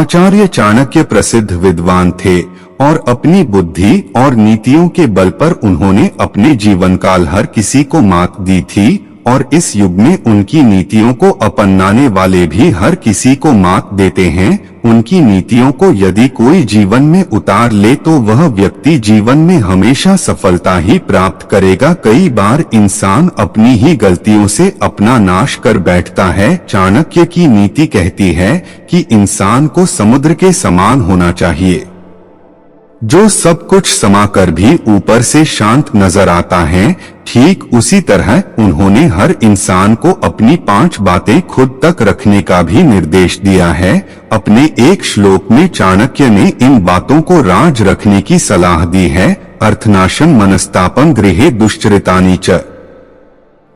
आचार्य चाणक्य प्रसिद्ध विद्वान थे और अपनी बुद्धि और नीतियों के बल पर उन्होंने अपने जीवन काल हर किसी को मात दी थी और इस युग में उनकी नीतियों को अपनाने वाले भी हर किसी को मात देते हैं। उनकी नीतियों को यदि कोई जीवन में उतार ले तो वह व्यक्ति जीवन में हमेशा सफलता ही प्राप्त करेगा। कई बार इंसान अपनी ही गलतियों से अपना नाश कर बैठता है। चाणक्य की नीति कहती है कि इंसान को समुद्र के समान होना चाहिए, जो सब कुछ समा कर भी ऊपर से शांत नजर आता है। ठीक उसी तरह उन्होंने हर इंसान को अपनी 5 बातें खुद तक रखने का भी निर्देश दिया है। अपने एक श्लोक में चाणक्य ने इन बातों को राज रखने की सलाह दी है। अर्थनाशं मनस्तापं गृहे दुश्चरितानि च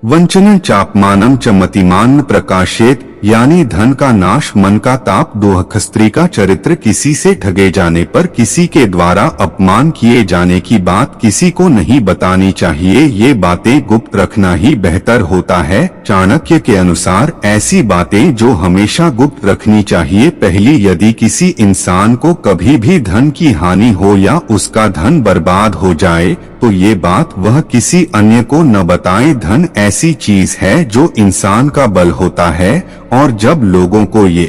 वंचनं चापमानं च मतिमान् प्रकाशेत, यानी धन का नाश, मन का ताप, दोहक, स्त्री का चरित्र, किसी से ठगे जाने पर, किसी के द्वारा अपमान किए जाने की बात किसी को नहीं बतानी चाहिए। ये बातें गुप्त रखना ही बेहतर होता है। चाणक्य के अनुसार ऐसी बातें जो हमेशा गुप्त रखनी चाहिए। पहली, यदि किसी इंसान को कभी भी धन की हानि हो या उसका धन बर्बाद हो जाए तो ये बात वह किसी अन्य को न बताए। धन ऐसी चीज है जो इंसान का बल होता है और जब लोगों को ये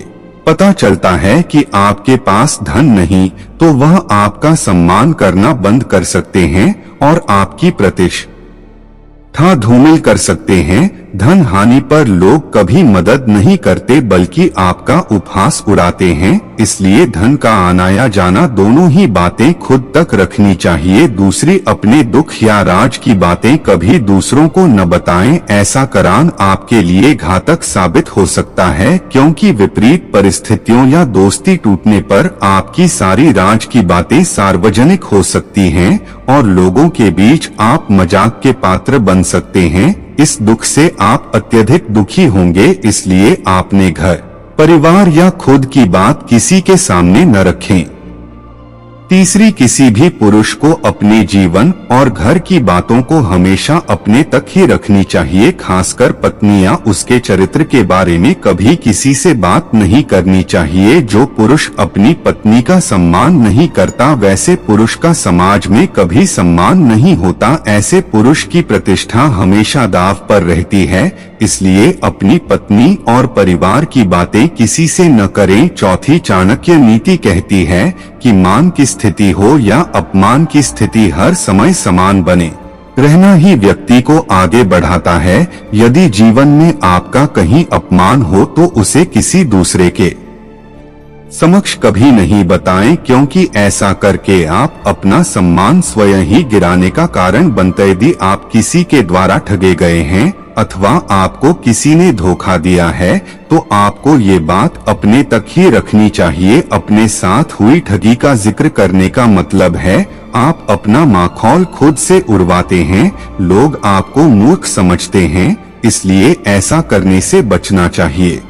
पता चलता है कि आपके पास धन नहीं तो वह आपका सम्मान करना बंद कर सकते हैं और आपकी प्रतिष्ठा धूमिल कर सकते हैं। धन हानि पर लोग कभी मदद नहीं करते बल्कि आपका उपहास उड़ाते हैं। इसलिए धन का आना या जाना दोनों ही बातें खुद तक रखनी चाहिए। दूसरी, अपने दुख या राज की बातें कभी दूसरों को न बताएं। ऐसा करान आपके लिए घातक साबित हो सकता है, क्योंकि विपरीत परिस्थितियों या दोस्ती टूटने पर आपकी सारी राज की बातें सार्वजनिक हो सकती हैं और लोगों के बीच आप मजाक के पात्र बन सकते हैं। इस दुख से आप अत्यधिक दुखी होंगे, इसलिए आपने घर, परिवार या खुद की बात किसी के सामने न रखें। तीसरी, किसी भी पुरुष को अपने जीवन और घर की बातों को हमेशा अपने तक ही रखनी चाहिए। खासकर पत्नी या उसके चरित्र के बारे में कभी किसी से बात नहीं करनी चाहिए। जो पुरुष अपनी पत्नी का सम्मान नहीं करता वैसे पुरुष का समाज में कभी सम्मान नहीं होता। ऐसे पुरुष की प्रतिष्ठा हमेशा दांव पर रहती है। इसलिए अपनी पत्नी और परिवार की बातें किसी से न करें। चौथी, चाणक्य नीति कहती है कि मान की स्थिति हो या अपमान की स्थिति हर समय समान बने रहना ही व्यक्ति को आगे बढ़ाता है। यदि जीवन में आपका कहीं अपमान हो तो उसे किसी दूसरे के समक्ष कभी नहीं बताएं, क्योंकि ऐसा करके आप अपना सम्मान स्वयं ही गिराने का कारण बनते। यदि आप किसी के द्वारा ठगे गए हैं अथवा आपको किसी ने धोखा दिया है तो आपको ये बात अपने तक ही रखनी चाहिए। अपने साथ हुई ठगी का जिक्र करने का मतलब है आप अपना माखौल खुद से उड़वाते हैं। लोग आपको मूर्ख समझते हैं, इसलिए ऐसा करने से बचना चाहिए।